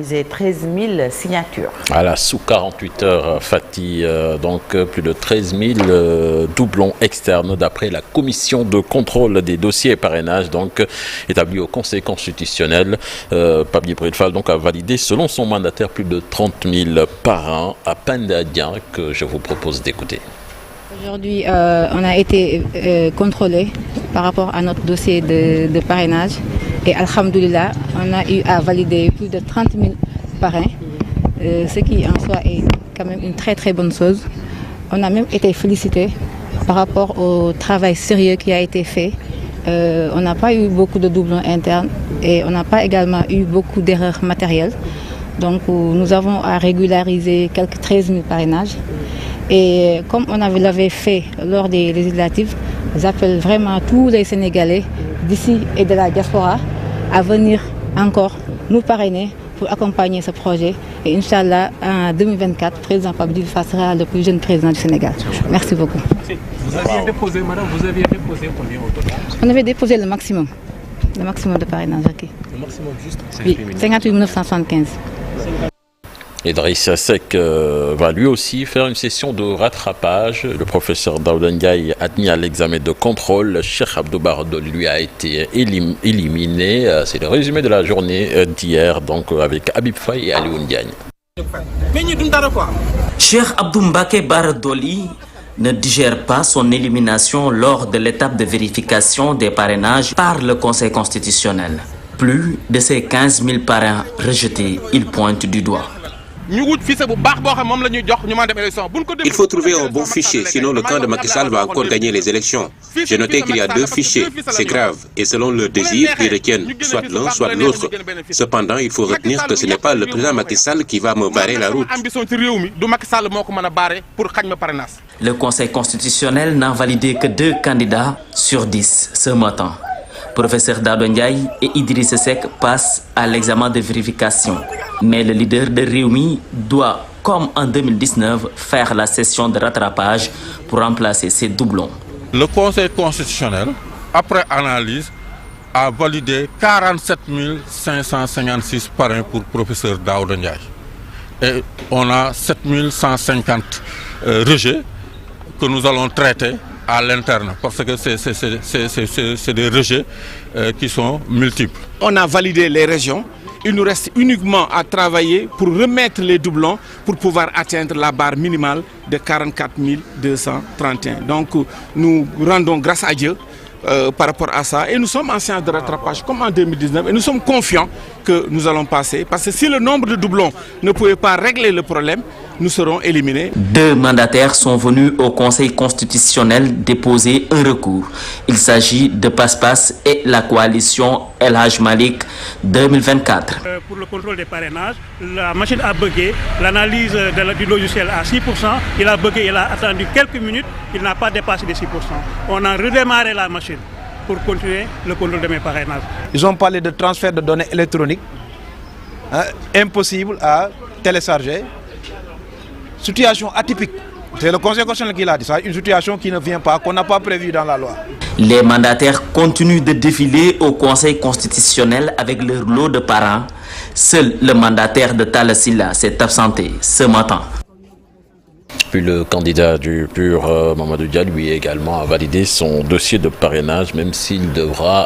13 000 signatures. Voilà, sous 48 heures, Fatih, donc plus de 13 000 doublons externes d'après la commission de contrôle des dossiers et parrainages donc établie au Conseil constitutionnel. Pape Djibril Fall donc a validé selon son mandataire plus de 30 000 parrains à Pendadien que je vous propose d'écouter. Aujourd'hui, on a été contrôlé par rapport à notre dossier de parrainage et alhamdoulilah, on a eu à valider plus de 30 000 parrains, ce qui en soi est quand même une très très bonne chose. On a même été félicité par rapport au travail sérieux qui a été fait. On n'a pas eu beaucoup de doublons internes et on n'a pas également eu beaucoup d'erreurs matérielles. Donc nous avons à régulariser quelques 13 000 parrainages. Et comme on l'avait fait lors des législatives, j'appelle vraiment tous les Sénégalais d'ici et de la diaspora à venir encore nous parrainer pour accompagner ce projet. Et Inch'Allah, en 2024, le président Pape Djibril Fall sera le plus jeune président du Sénégal. Merci beaucoup. Vous aviez déposé, madame, combien au total? On avait déposé le maximum de parrainage. Okay. Le maximum juste? Oui, 58 975. Idrissa Seck va lui aussi faire une session de rattrapage. Le professeur Daouda Ndiaye admis à l'examen de contrôle. Cheikh Abdou Bara Dolly lui a été éliminé. C'est le résumé de la journée d'hier, donc avec Habib Faye et Alioune Diagne. Cheikh Abdou Mbacké Bara Dolly ne digère pas son élimination lors de l'étape de vérification des parrainages par le Conseil constitutionnel. Plus de ces 15 000 parrains rejetés, il pointe du doigt. Il faut trouver un bon fichier, sinon le camp de Macky Sall va encore gagner les élections. J'ai noté qu'il y a deux fichiers, c'est grave, et selon leur désir, ils retiennent soit l'un, soit l'autre. Cependant, il faut retenir que ce n'est pas le président Macky Sall qui va me barrer la route. Le Conseil constitutionnel n'a validé que 2 candidats sur 10 ce matin. Professeur Daouda Ndiaye et Idrissa Seck passent à l'examen de vérification. Mais le leader de Rewmi doit, comme en 2019, faire la session de rattrapage pour remplacer ses doublons. Le Conseil constitutionnel, après analyse, a validé 47 556 parrains pour professeur Daouda Ndiaye. Et on a 7 150 rejets que nous allons traiter à l'interne, parce que c'est des rejets qui sont multiples. On a validé les régions, il nous reste uniquement à travailler pour remettre les doublons pour pouvoir atteindre la barre minimale de 44 231. Donc nous rendons grâce à Dieu par rapport à ça et nous sommes en séance de rattrapage comme en 2019 et nous sommes confiants que nous allons passer parce que si le nombre de doublons ne pouvait pas régler le problème, nous serons éliminés. 2 mandataires sont venus au Conseil constitutionnel déposer un recours. Il s'agit de Passe-Passe et la coalition El Hadj Malick 2024. Pour le contrôle des parrainages, la machine a bugué, l'analyse du logiciel à 6%, il a bugué, il a attendu quelques minutes, il n'a pas dépassé les 6%. On a redémarré la machine pour continuer le contrôle de mes parrainages. Ils ont parlé de transfert de données électroniques, impossible à télécharger. Situation atypique. C'est le Conseil constitutionnel qui l'a dit. C'est une situation qui ne vient pas, qu'on n'a pas prévue dans la loi. Les mandataires continuent de défiler au Conseil constitutionnel avec leur lot de parrains. Seul le mandataire de Talla Sylla s'est absenté ce matin. Puis le candidat du PUR, Mamadou Dia, lui également a validé son dossier de parrainage, même s'il devra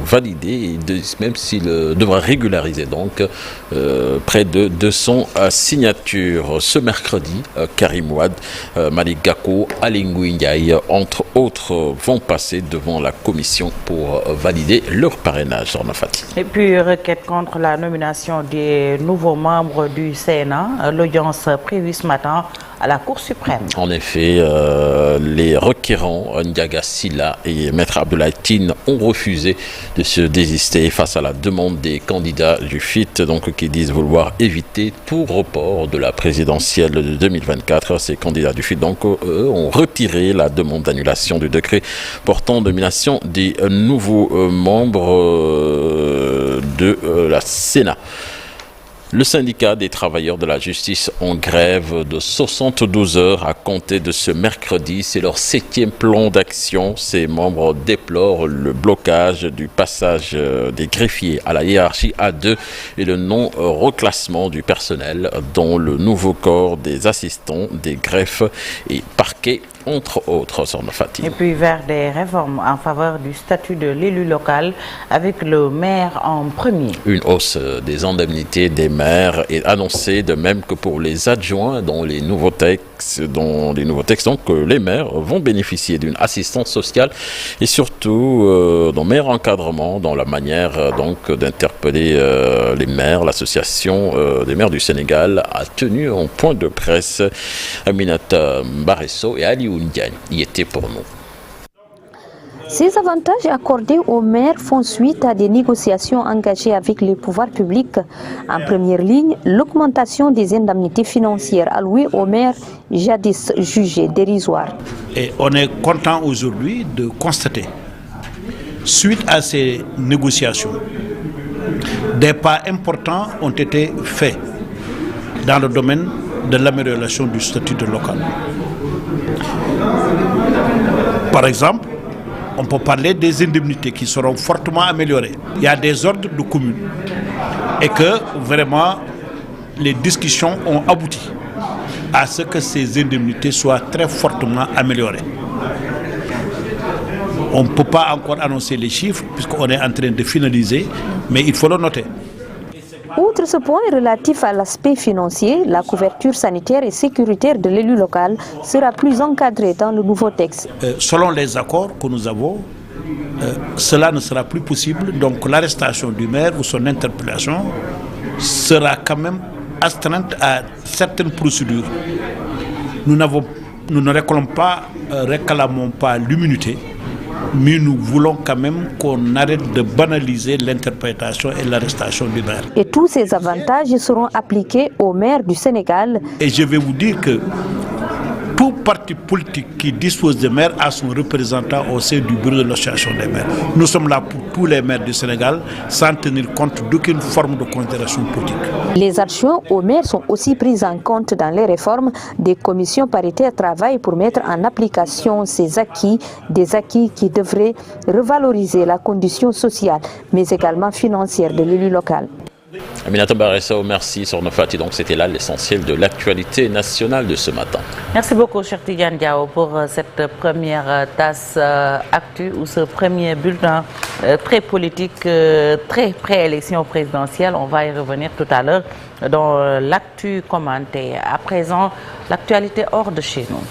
valider, même s'il devra régulariser donc près de 200 signatures. Ce mercredi, Karim Wade, Malick Gakou, Aly Ngouille Ndiaye, entre autres, vont passer devant la commission pour valider leur parrainage. Et puis, requête contre la nomination des nouveaux membres du Sénat, l'audience prévue ce matin à la Cour suprême. En effet, les requérants Ndiaga Sylla et Maître Abdoulaye Tine ont refusé de se désister face à la demande des candidats du FIT, donc qui disent vouloir éviter tout report de la présidentielle de 2024. Ces candidats du FIT donc eux, ont retiré la demande d'annulation du décret portant nomination des nouveaux membres de la Sénat. Le syndicat des travailleurs de la justice en grève de 72 heures à compter de ce mercredi. C'est leur 7e plan d'action. Ses membres déplorent le blocage du passage des greffiers à la hiérarchie A2 et le non-reclassement du personnel dans le nouveau corps des assistants des greffes et parquets, entre autres. Et puis vers des réformes en faveur du statut de l'élu local avec le maire en premier. Une hausse des indemnités des maires est annoncée, de même que pour les adjoints dans les nouveaux textes. Donc les maires vont bénéficier d'une assistance sociale et surtout d'un meilleur encadrement dans la manière donc d'interpeller les maires. L'association des maires du Sénégal a tenu un point de presse. Aminata Baresso et Ali Ndiaye y étaient pour nous. Ces avantages accordés aux maires font suite à des négociations engagées avec les pouvoirs publics. En première ligne, l'augmentation des indemnités financières allouées aux maires jadis jugées dérisoires. Et on est content aujourd'hui de constater, suite à ces négociations, des pas importants ont été faits dans le domaine de l'amélioration du statut de local. Par exemple, on peut parler des indemnités qui seront fortement améliorées. Il y a des ordres de communes et que vraiment les discussions ont abouti à ce que ces indemnités soient très fortement améliorées. On ne peut pas encore annoncer les chiffres puisqu'on est en train de finaliser, mais il faut le noter. Outre ce point relatif à l'aspect financier, la couverture sanitaire et sécuritaire de l'élu local sera plus encadrée dans le nouveau texte. Selon les accords que nous avons, cela ne sera plus possible. Donc l'arrestation du maire ou son interpellation sera quand même astreinte à certaines procédures. Nous ne réclamons pas l'immunité, mais nous voulons quand même qu'on arrête de banaliser l'interprétation et l'arrestation du maire. Et tous ces avantages seront appliqués aux maires du Sénégal. Et je vais vous dire que tout parti politique qui dispose de maires a son représentant au sein du bureau de l'association des maires. Nous sommes là pour tous les maires du Sénégal sans tenir compte d'aucune forme de considération politique. Les adjoints aux maires sont aussi pris en compte dans les réformes. Des commissions paritaires travaillent pour mettre en application ces acquis, des acquis qui devraient revaloriser la condition sociale, mais également financière de l'élu local. Aminata Baresso, merci sur nos Fati. Donc c'était là l'essentiel de l'actualité nationale de ce matin. Merci beaucoup, cher Tidiane Diao, pour cette première tasse actu ou ce premier bulletin très politique, très pré-élection présidentielle. On va y revenir tout à l'heure dans l'actu commentée. À présent, l'actualité hors de chez nous.